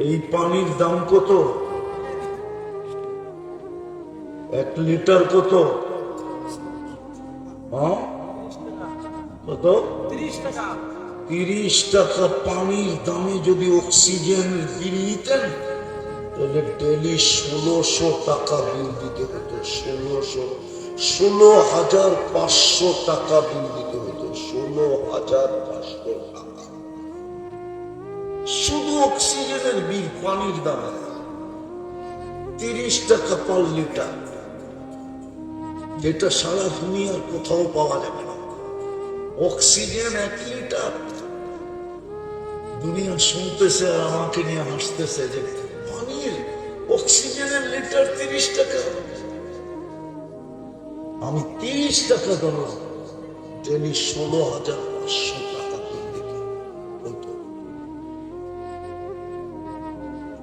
এই পানির দাম কত? 1 লিটার কত? কত? 30 টাকা। পানির দামে যদি অক্সিজেন বিল নিতেন তাহলে ডেলি 1600 টাকা বিল দিতে হতো। 16,500 টাকা বিল দিতে হতো। 16,500 টাকা শুধু অক্সিজেনের বিল। পানির দামে 30 টাকা পার লিটার, যেটা সারা দুনিয়ার কোথাও পাওয়া যাবে না। Oxygen 1 litre. দুনিয়া শুনতেছে আর আমাকে নিয়ে হাসতেছে যে পানির অক্সিজেনের লিটার 30 টাকা। আমি 30 টাকা দিলাম, ডেলি 16,500 টাকা বিল দিতে হতো।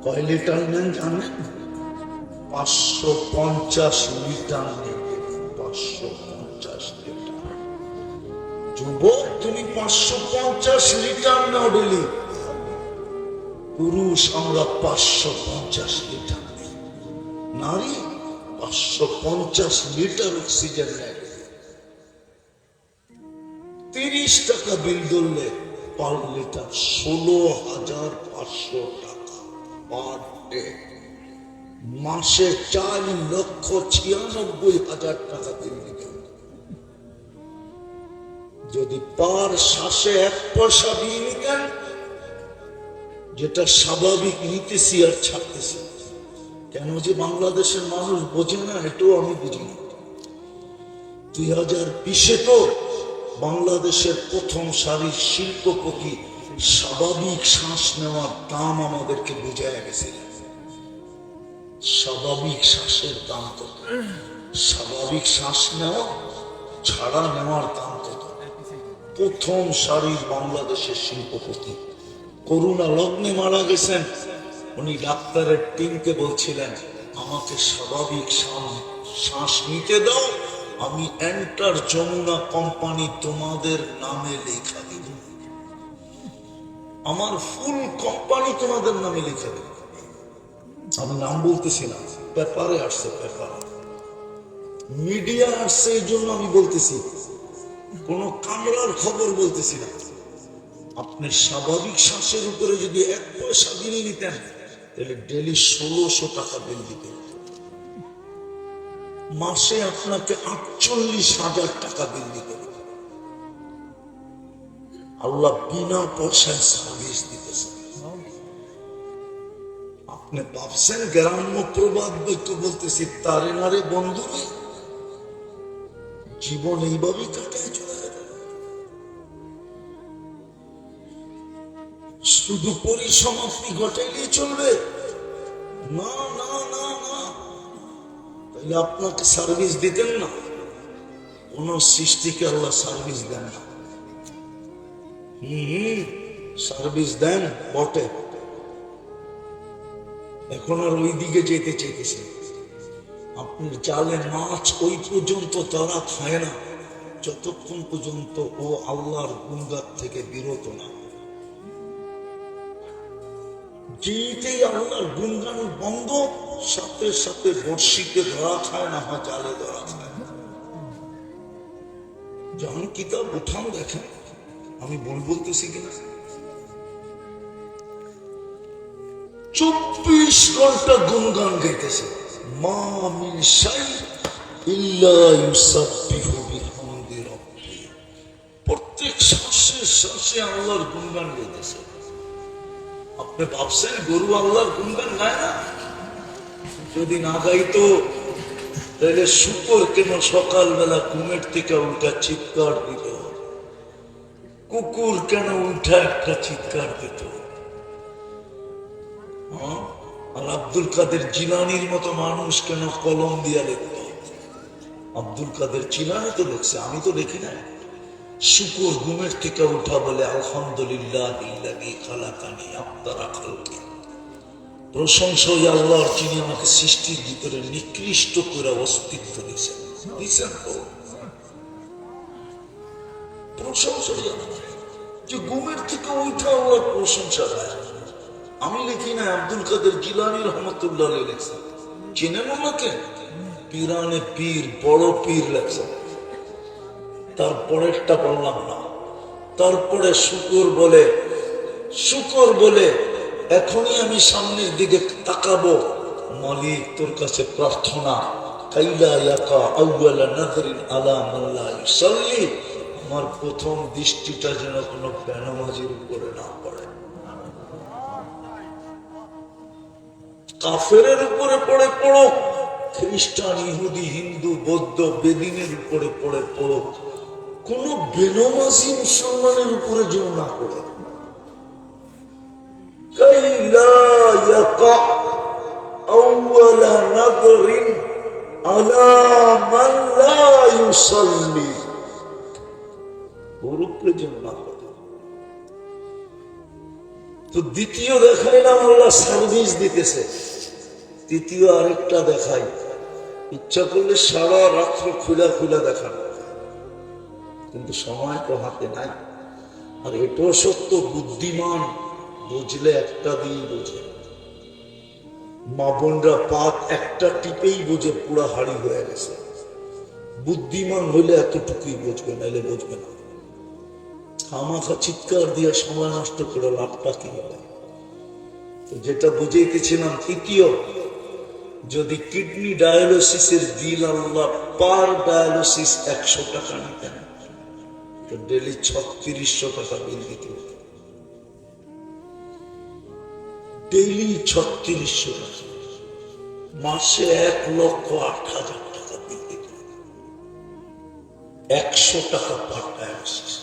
কয় লিটার নেন জানেন? 550 লিটার নেন। 550 লিটার। যুবক, তুমি 550 লিটার নাও ডেলি। পুরুষ আমরা 550 লিটার নেই। নারী 550 লিটার অক্সিজেন নেয়। 30 টাকা বিল ধরলে পার লিটার 16,500 টাকা পার ডে। মাসে 4,96,000 টাকা বিল দিতে হবে। যদি পার শ্বাসে 1 পয়সা বিল নিতেন, যেটা স্বাভাবিক নিতেছি আর ছাড়তেছি। কেন যে বাংলাদেশের মানুষ বোঝে না, এটাও আমি বুঝি না। 2020-এ তো বাংলাদেশের প্রথম সারির শিল্পপতি স্বাভাবিক শ্বাস নেওয়ার দাম আমাদেরকে বুঝায় গেছিল। স্বাভাবিক শ্বাসের দাম কত, স্বাভাবিক শ্বাস নেওয়া ছাড়া নেওয়ার দাম কত। প্রথম সারির বাংলাদেশের শিল্পপতি করোনা লগ্নে মারা গেছেন। উনি ডাক্তারের টিমকে বলছিলেন, আমাকে স্বাভাবিক শ্বাস নিতে দাও, আমি এন্টার যমুনা কোম্পানি তোমাদের নামে লেখা দিব। আমার ফুল কোম্পানি তোমাদের নামে লেখা দিব। আমি নাম বলতেছি না, পেপারে আসছে, পেপারে মিডিয়া আসছে, এই জন্য আমি বলতেছি, কোন কামরার খবর বলতেছি না। আপনি স্বাভাবিক শ্বাসের উপরে যদি 1 পয়সা বিল নিতেন তাহলে ডেলি 1600 টাকা বিল দিতেন। মাসে আপনাকে 48,000 টাকা বিল দিতে হবে। আল্লাহ বিনা পয়সায় সার্ভিস দিতেছে। আপনি ভাবছেন গ্রাম্য প্রবাদ বইতে বলতেছি, তারে নারে বন্ধু জীবন এইভাবেই কাটায় চলে যাবে। শুধু পরিসমাপ্তি ঘটাইলেই চলবে না, না, না, না। তাহলে আপনাকে সার্ভিস দিতেন না। কোন সৃষ্টিকে আল্লাহ সার্ভিস দেন না। সার্ভিস দেন বটে, এখন আর ওই দিকে যেতে চাইতেছে। আপনার জালে মাছ ওই পর্যন্ত তারা খায় না যতক্ষণ পর্যন্ত ও আল্লাহর গুণগান থেকে বিরত না। যেতেই আল্লাহর গুণগান বন্ধ, সাথে সাথে বর্ষিতে ধরা খায় না, হয় জালে ধরা খায়। যখন কিতাব উঠান দেখেন, আমি বলতেছি কিনা, 24 ঘন্টা গুণগান গাইতেছে। মা মিন শাই ইল্লা ইউসাব্বিহু বিহামদি রাব্বি। প্রত্যেক শ্বাসে শ্বাসে আল্লাহর গুণগান গাইতেছে। আপনি ভাবছেন গরু আল্লাহর গুণগান গায় না? যদি না গাইতো তাহলে শুকর কেন সকালবেলা ঘুমের থেকে উল্টা চিৎকার দিত? কুকুর কেন উল্টা একটা চিৎকার দিত? আর আব্দুল কাদের জিলানির মতো মানুষ কেন কলম দিয়া লিখত? আব্দুল কাদের জিলানি তো লিখছে, আমি তো লিখি না। শুকর ঘুমের থেকে উঠা বলে আলহামদুলিল্লাহ ইল্লাযী খালাকানি আফতারা খালকি। প্রশংসা ওই আল্লাহর, যিনি আমাকে সৃষ্টির ভিতরে নিকৃষ্ট করে অস্তিত্ব দিয়েছেন। তো প্রশংসা যে ঘুমের থেকে উঠা আল্লাহর প্রশংসা দেয়। আমি লিখি না, আব্দুল কাদের জিলানী রহমতুল্লাহ আলাইহি লেখছেন। চিনেন ওনাকে? পীরানে পীর, বড় পীর লেখছেন। তারপরেরটা বললাম না। তারপরে শুকর বলে এখনই আমি সামনের দিকে তাকাবো, মালিক তোর কাছে প্রার্থনা, কাইলা ইয়াকা আউয়ালা নাযরিন আলা মান লা ইউসাল্লি, আমার প্রথম দৃষ্টিটা যেন কোনো বেনামাজির উপরে না পড়ে। কাফেরের উপরে পড়ে পড়ুক, খ্রিস্টান, ইহুদি, হিন্দু, বৌদ্ধ, বেদিনের উপরে পড়ে পড়ুক, কোন বেনামাজি মুসলমানের উপরে যেন না পড়ে। কাইলা ইয়াকা আউয়ালা নাযরিন আলা মান লা ইউসাল্লি, ওর উপরে যেন না পড়ে। তো দ্বিতীয় দেখাইলাম আল্লাহ সার্ভিস দিতেছে, তৃতীয় আরেকটা দেখাই, ইচ্ছা করলে সারা রাত্র খুলা দেখানো, কিন্তু সময় তো হাতে নাই। আর এটাও সত্য, বুদ্ধিমান বুঝলে একটা দিয়ে বোঝে। মা বোনরা পাত একটা টিপেই বুঝে পুরা হাড়ি হয়ে গেছে। বুদ্ধিমান হইলে এতটুকুই বুঝবে, নাইলে বুঝবে না। আমাকে চিৎকার দিয়ে সময় নষ্ট করে লাভটা কি হবে? যেটা বুঝাইতেছিলাম, তৃতীয়, যদি কিডনি ডায়ালিসিসের বিল আল্লাহ পার ডায়ালিসিস 100 টাকা নিতেন, তো ডেলি 3600 টাকা বিল দিতে হতো। ডেইলি 3600 টাকা, মাসে 1,08,000 টাকা বিল দিতে হতো। 100 টাকা পার ডায়ালিসিস,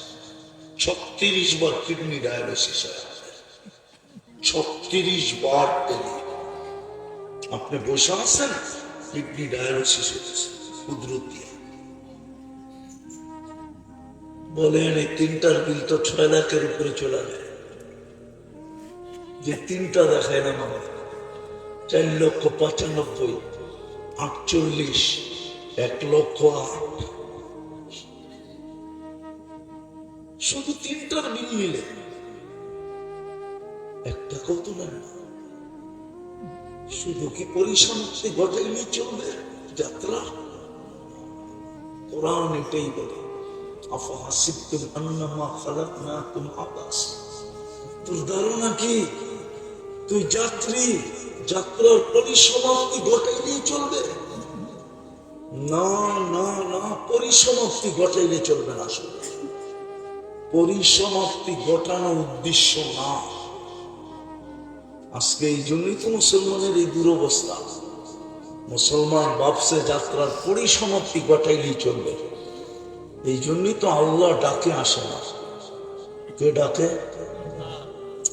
36 বার কিডনি ডায়ালিসিস হয়, 36 বার ডেলি। আপনি বসে আছেন, কিডনি ডায়ালিসিস হচ্ছে কুদরত দিয়ে। বলেন এই তিনটার বিল তো 6 লাখের উপরে চলে যায়। যে তিনটা দেখায় না আমার, 4,95,000, 48, 1,08,000, শুধু তিনটার বিল মিলে একটা কত না। শুধু কি পরিসমাপ্তি ঘটাইলে চলবে যাত্রা? কোরআন এটাই বলে, আফাহাসিবতুম আন্নামা খালাকনাকুম আবাসা, তোর ধারণা কি তুই যাত্রার পরিসমাপ্তি ঘটাইলেই চলবে? না না না, পরিসমাপ্তি ঘটাইলে চলবে না। আসলে পরিসমাপ্তি ঘটানো উদ্দেশ্য না। আজকে এই জন্যই তো মুসলমানের এই দুরবস্থা। মুসলমান ভাবছে যাত্রার পরিসমাপ্তি ঘটাইলেই চলবে। এই জন্যই তো আল্লাহ ডাকে আসে না। কে ডাকে?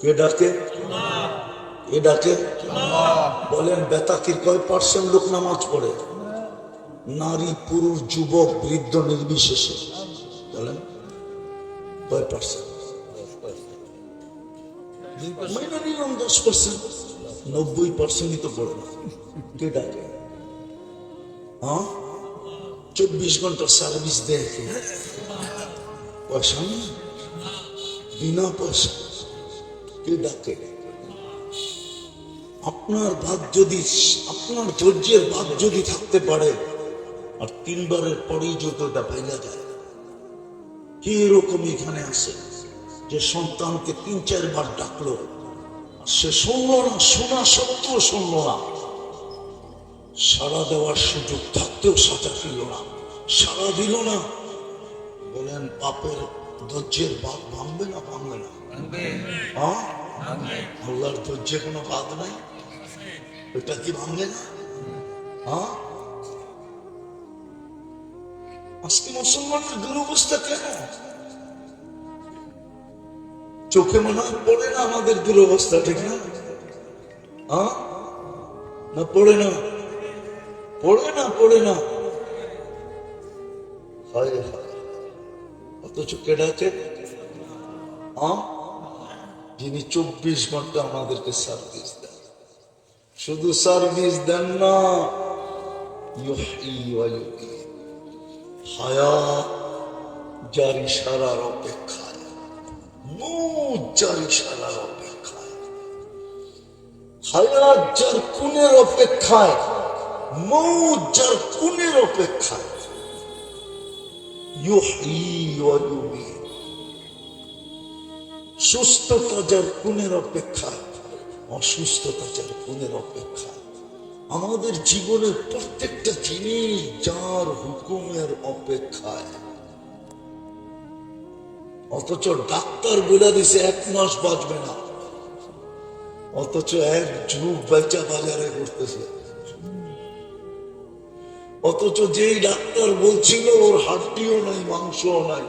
কে ডাকে? এ ডাকে। বলেন বেতাকির কয় % লোক নামাজ পড়ে? নারী, পুরুষ, যুবক, বৃদ্ধ নির্বিশেষে বলেন কয় %? মেনে নিলাম 10%, 90%ই তো পড়ে না। কে ডাকে? 24 ঘন্টা সার্ভিস দেয় কি? পয়সা নেই, বিনা পয়সা। কে ডাকে? আপনার ধৈর্যের ভাগ যদি থাকতে পারে, আর 3 বারের পরেই যতটা পাইলা যায়। কি এরকম এখানে আছে যে সন্তানকে 3-4 বার ডাকলো, সে শুনলো না, শোনা সত্ত্বেও শুনলো না। সাড়া দেওয়ার সুযোগ থাকতেও সাজা দিল না, সাড়া দিল না। বলেন পাপের ধৈর্যের বাদ ভাঙবে না? ভাঙবে না? আল্লাহর ধৈর্যে কোনো বাদ নাই, এটা কি ভাঙবে না? আজকে মুসলমানের দুরবস্থা কেন? চোখে মনে হয় পড়ে না আমাদের দুরবস্থা, ঠিক না? না পড়ে না? পড়ে না। হায় হায়, অথচ কে ডাকে? যিনি 24 ঘন্টা আমাদেরকে সার্ভিস দেন। শুধু সার্ভিস দেন না, হায়াত জারি সারার অপেক্ষায়, মৌত জারি সারার অপেক্ষায়। হায়াত যার খুনের অপেক্ষায়, মৌত যার খুনের অপেক্ষায়, ইউহয়ী ওয়া ইউমীত, সুস্থতা যার খুনের অপেক্ষায়, অসুস্থতা যার খুনের অপেক্ষায়। আমাদের জীবনের প্রত্যেকটা জিনিস যার হুকুমের অপেক্ষায়। অথচ ডাক্তার বলে দিছে 1 মাস বাঁচবে না, অথচ এক যুগ বেচা বাজারে করতেছে। অথচ যেই ডাক্তার বলছিল ওর হাড্ডিও নাই, মাংসও নাই,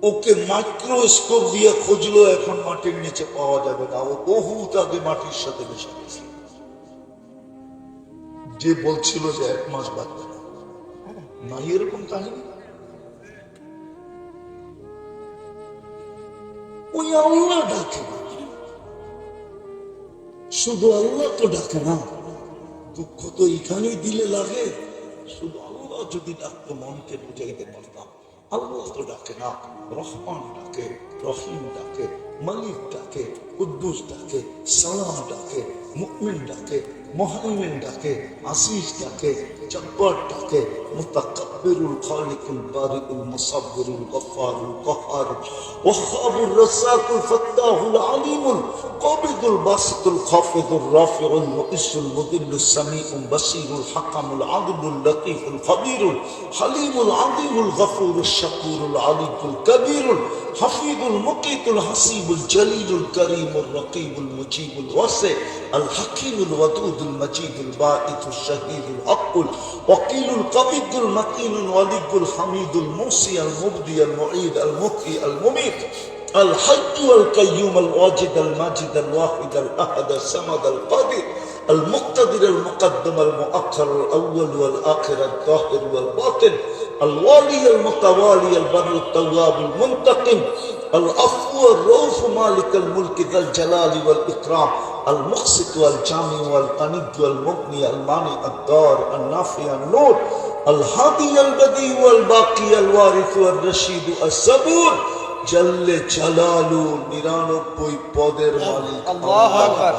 ওকে মাইক্রোস্কোপ দিয়ে খুঁজলো, এখন মাটির নিচে পাওয়া যাবে না। ও বহুত আগে মাটির সাথে মিশে গেছে। যে বলছিল যে 1 মাস বাঁচবে না, নাই এরকম কাহিনী। ওই আল্লাহ ডাকে, শুধু আল্লাহ তো ডাকে না। দুঃখ তো এখানেই দিলে লাগে। শুধু আল্লাহ যদি ডাকতো মনকে বুঝাইতে পারতাম। আল্লাহ তো ডাকে না, রহমান ডাকে, রহিম ডাকে, মালিক ডাকে, কুদ্দুস ডাকে, সালাম ডাকে, মুমিন ডাকে, মুহাইমিন ডাকে, আসিস ডাকে, জব্বার ডাকে, মুতাকাব্বিরুল খালিকুল বারিকুল মুসাব্বিরুল গফফারুল কহ্হার ওয়াহ্হাবুর রাজ্জাকুল ফাত্তাহুল আলিমুল কাবিদুল বাসিতুল খাফিদুর রাফিউল মুইসুল মুদিল্লুস সামিউল বাসীরুল হাকামুল আদলুল লতীফুল খবীরুল হালিমুল আযীমুল গফুরুশ শাকুরুল আলিকুল কবীরুল হাফিজুল মুকিতুল হাসিবুল জলিলুল করিমুর রকিবুল মুজিবুল ওয়াসি আল হাকিমুল ওয়াদুদুল মজিদুল বাঈতুশ শাহীদুল হকুল ওয়াকিলুল কবিদুল মাতিনুল ওয়ালিকুল হামিদুল মুসি আল মুবদি আল মুঈদ আল মুহয়ি আল মুমীত الحي القيوم الواجد الماجد الواحد الأحد الصمد القادر المقتدر المقدم المؤخر الأول والآخر الظاهر والباطن الوالي المتوالي البر التواب المنتقم العفو الرؤوف مالك الملك ذا الجلال والإكرام المقسط والجامع والغني والمغني المانع الضار النافع النور الهادي البديع والباقي الوارث والرشيد الصبور জল্লে জালালু 99 পদের মালিক আল্লাহু আকবার।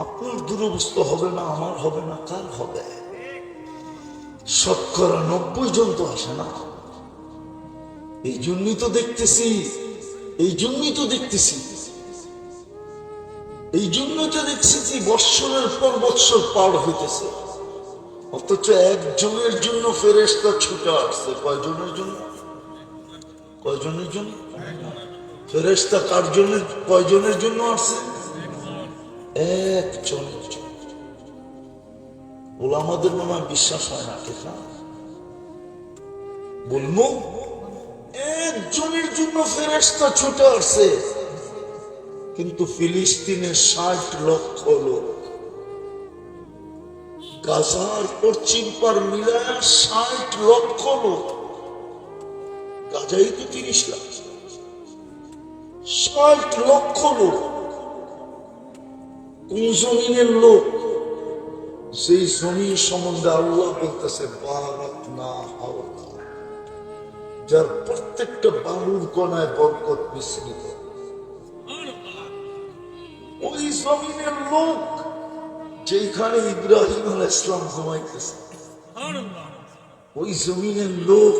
আপনার দুরবস্থ হবে না, আমার হবে না, কার হবে? 90% জন তো আসে না। এই জন্যই তো দেখতেছি, এই জন্যই তো দেখতেছি, এই জন্যই তো দেখতেছি বৎসরের পর বৎসর পার হইতেছে, অথচ একজনের জন্য ফেরেশতা ছুটে আসছে। কয়জনের জন্য? কয়জনের জন্য ফেরেশতা কার জন্য, কয়জনের জন্য আসছে? একজনের জন্য। ওলামাদের মনে হয় বিশ্বাস হয় না, ঠিক না? বলবো একজনের জন্য ফেরেশতা ছুটে আসছে, কিন্তু ফিলিস্তিনের 60 লক্ষ লোক, গাজার পশ্চিম পার মিলায় 60 লক্ষ লোক, গাজাই তো 30 লাখ, 60 লক্ষ লোক। কোন জমিনের লোক? সেই জমির সম্বন্ধে আল্লাহ বলতেছে বারাকনা হাওলা, যার প্রত্যেকটা বালুর কণায় বরকত মিশ্রিত। ওই জমিনের লোক যেখানে ইব্রাহিম আলাইহিস সালাম ঘুমাইতেছে, ওই জমিনের লোক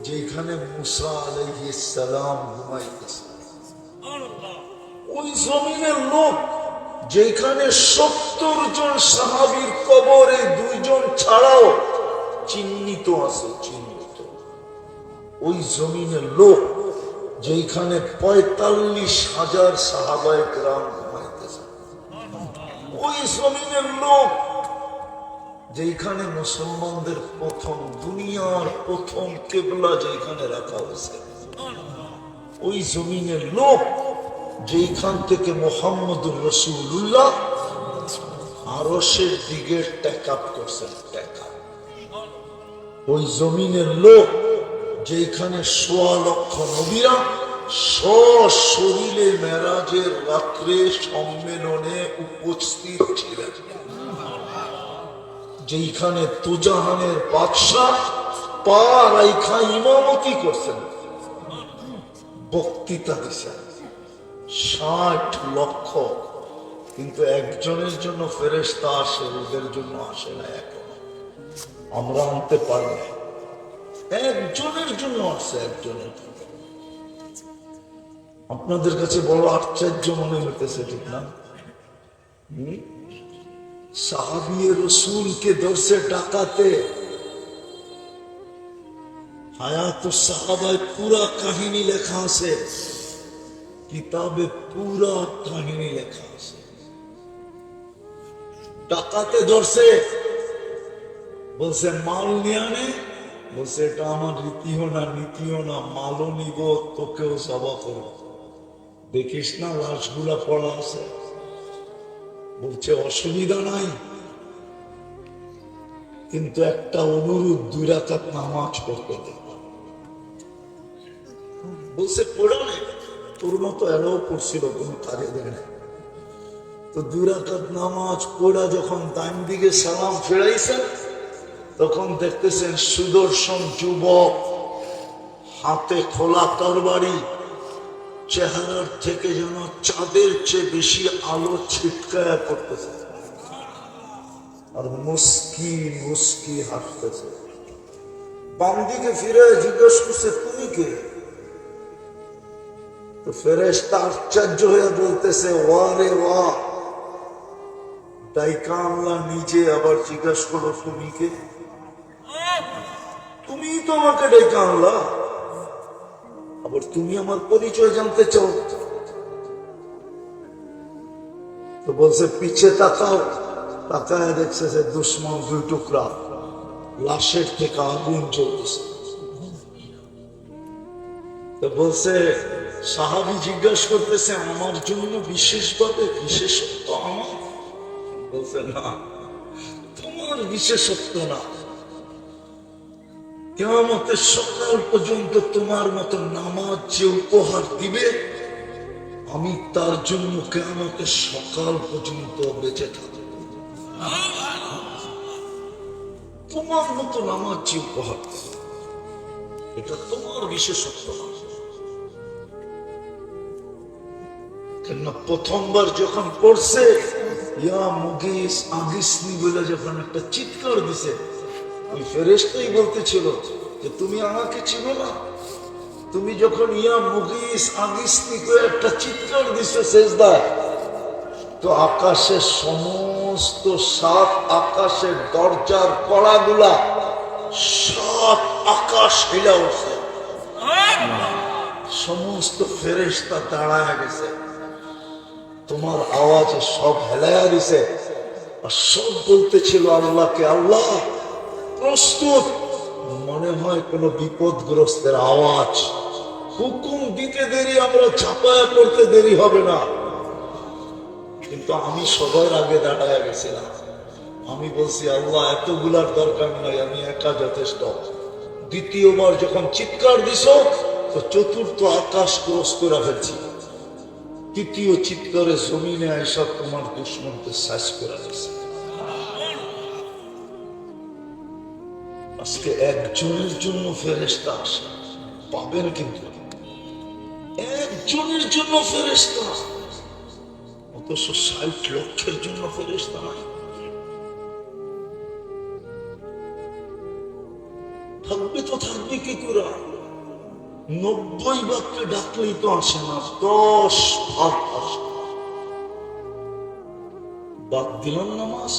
যেখানে মুসা আলাইহিস সালাম ঘুমাইতেছে, ওই জমিনের লোক যেখানে 70 জন সাহাবীর কবরে 2 জন ছাড়াও চিহ্নিত আছে, চিহ্নিত। ওই জমিনের লোক যেখানে 45,000 সাহাবায়ে কেরাম ঘুমাইতেছে, ওই জমিনের লোক যেখানে মুসলমানদের প্রথম, দুনিয়ার প্রথম কিবলা যেখানে রাখা হয়েছে, ওই জমিনের লোক যেখান থেকে মুহাম্মদুর রাসূলুল্লাহ আরশের দিকে টেকআপ করছেন, টেকআপ। ওই জমিনের লোক যেখানে 1.25 লক্ষ নবীরা সশরীরে মেরাজের রাত্রে সম্মেলনে উপস্থিত ছিলেন, যেখানে তুজাহানের বাদশা পা রাইখা ইমামতি করছেন, বক্তৃতা দিছে 60 লক্ষ, কিন্তু একজনের জন্য ফেরেশতা আসে, ওদের জন্য আসে না। এখন আমরা আনতে পারি না, একজনের জন্য আসে, একজনের জন্য। আপনাদের কাছে বড় আশ্চর্য মনে হইতেছে, ঠিক না? সাহাবিয়ে রসুলকে ধরছে ডাকাতে। হায়াত সাহাবায় পুরা কাহিনী লেখা আছে, কিতাবে পুরা কাহিনী লেখা আছে। ডাকাতে ধরছে, বলছে মাল নিয়ে আনে। বলছে এটা আমার রীতিও না নীতিও না, মালও নিব, তোকেও সভা করব। দেখিস না লাশগুলা পড়া আছে। বলছে অসুবিধা নাই, কিন্তু একটা অনুরোধ, 2 রাকাত নামাজ পড়তে দে। বলছে পড়া নেই, তোর মতো এলাও পড়ছিল, কোনো কাজে দেয় না। তো 2 রাকাত নামাজ পড়া যখন ডান দিকে সালাম ফেরাইছেন, তখন দেখতেছেন সুদর্শন যুবক, হাতে খোলা তরবারি, চেহারার থেকে যেন চাঁদের চেয়ে বেশি আলো ছিটকায়া করতেছে, আর মুস্কি মুস্কি হাসতেছে। বাম দিকে ফিরে জিজ্ঞেস করছে তুমি কে? তো ফেরেশতা আশ্চর্য হয়ে বলতেছে ওয়া রে ওয়া, ডাইকা আল্লাহ নিজে আবার জিজ্ঞাসা করো তুমি কে? তুমি তো আমাকে ডাইকা আনলা, আবার তুমি আমার পরিচয় জানতে চাও? তো বলছে পিছে তাকাও। তাকায় দেখছে যে দুশ্মন 2 টুকরা, লাশের থেকে আগুন জ্বলতেছে। তো বলছে সাহাবী জিজ্ঞাসা করতেছে আমার জন্য বিশেষভাবে বিশেষত্ব আমার? বলছে না, তোমার বিশেষত্ব না, কিয়ামতের সকাল পর্যন্ত তোমার মতো নামাজ যে উপহার দিবে, আমি তার জন্য কিয়ামতের সকাল পর্যন্ত বেঁচে থাকব। তোমার মতো নামাজ যে উপহার দিবে, এটা তোমার বিশেষত্ব না। কেননা প্রথমবার যখন পড়ছে ইয়া মুগিস আগিসনি বলে যখন একটা চিৎকার দিছে, ওই ফেরেশতাই বলতেছিল যে তুমি আমাকে চিনো না? তুমি যখন ইয়া মুগিস আগিসনি করে একটা চিৎকার দিছে সেজদায়, তো আকাশের সমস্ত 7 আকাশের দরজার কড়াগুলা 7 আকাশ হিলা উঠছে। সমস্ত ফেরেশতা দাঁড়ায় গেছে, তোমার আওয়াজে সব হেলায়া দিছে। আর সব বলতেছিল আল্লাহকে, আল্লাহ প্রস্তুত, মনে হয় কোন বিপদগ্রস্তের আওয়াজ, হুকুম দিতে দেরি, আমরা চাপায়া করতে দেরি হবে না। কিন্তু আমি সবার আগে দাঁড়ায় গেছিলাম। আমি বলছি আল্লাহ এতগুলার দরকার নাই, আমি একা যথেষ্ট। দ্বিতীয়বার যখন চিৎকার দিছ, তো 4র্থ আকাশ ক্রস করে ফেলছি। তৃতীয় চিৎকারে জমিনে আইসা তোমার দুশ্মনকে শেষ করে দিছে। আজকে একজনের জন্য ফেরেশতা আসে, পাবেন, কিন্তু একজনের জন্য ফেরেশতা, অথচ 60 লক্ষের জন্য ফেরেশতা নাই। থাকবে তো থাকবে কি করে? 90 বাক্যে ডাকলেই তো আসে না, 10 ভাগ আসে। বাদ দিলাম নামাজ,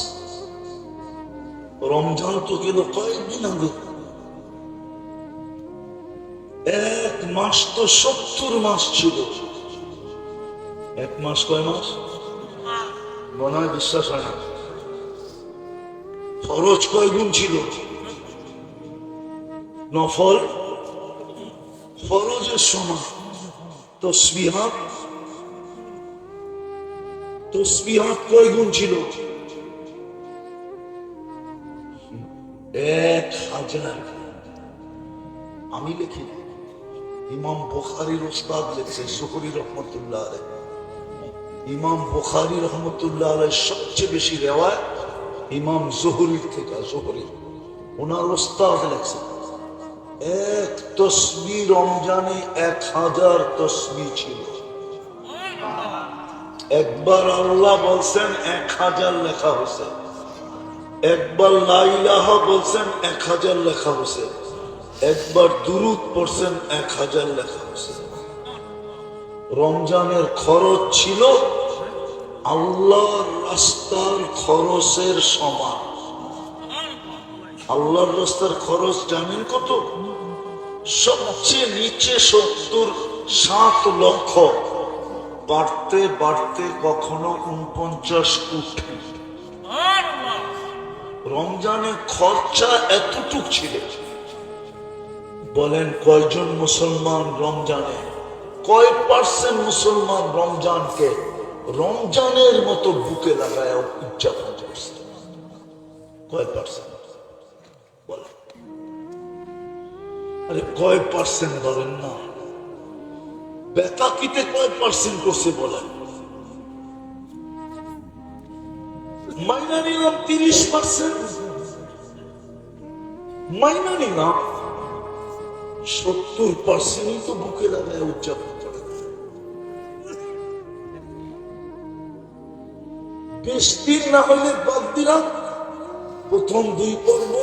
রমজান তো গেল কয়েকদিন আগে, 1 মাস তো 70 মাস ছিল। 1 মাস কয় মাস মনে হয় বিশ্বাস হয় না। ফরজ কয় গুণ ছিল? নফল ফরজের সমান। তসবিহাত কয় গুণ ছিল? 1000। আমি লিখি, ইমাম বুখারীর উস্তাদ লিখছে, সুহরী রহমতুল্লাহ আলাইহ। ইমাম বুখারী রহমতুল্লাহ আলাইহ সবচেয়ে বেশি রেওয়ায়াত ইমাম জোহরীর থেকে। জোহরী ওনার উস্তাদ লিখছে, এক তসবি রমজানে 1000 তসবি ছিল। একবার আল্লাহ বলছেন 1000 লেখা হয়েছে, একবার লা ইলাহা বলছেন 1000 লেখা হয়েছে, একবার দুরূদ পড়ছেন 1000 লেখা হয়েছে। রমজানের খরচ ছিল আল্লাহর রাস্তার খরচের সমান। আল্লাহর রাস্তার খরচ জানেন কত? সবচেয়ে নিচে ৭০-৭ লক্ষ, বাড়তে বাড়তে কখনো ৪৯ কোটি। রমজানের খরচা এতটুক ছিল। বলেন কয়জন মুসলমান রমজানে, কয় পার্সেন্ট মুসলমান রমজানকে রমজানের মতো বুকে লাগায় উদযাপন করছে? কয় পার্সেন্ট বলেন? আরে কয় পার্সেন্ট বলেন না? বেতাকিতে কয় পার্সেন্ট করছে বলেন? মাইনা নিলাম 30%, মাইনা নিলাম 70%ই তো বুকে লাগায় উদযাপন করে। 20 দিন না হলে বাদ দিলাম, প্রথম 2 পর্ব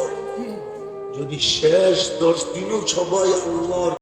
যদি শেষ 10 দিনও সবাই আল্লাহর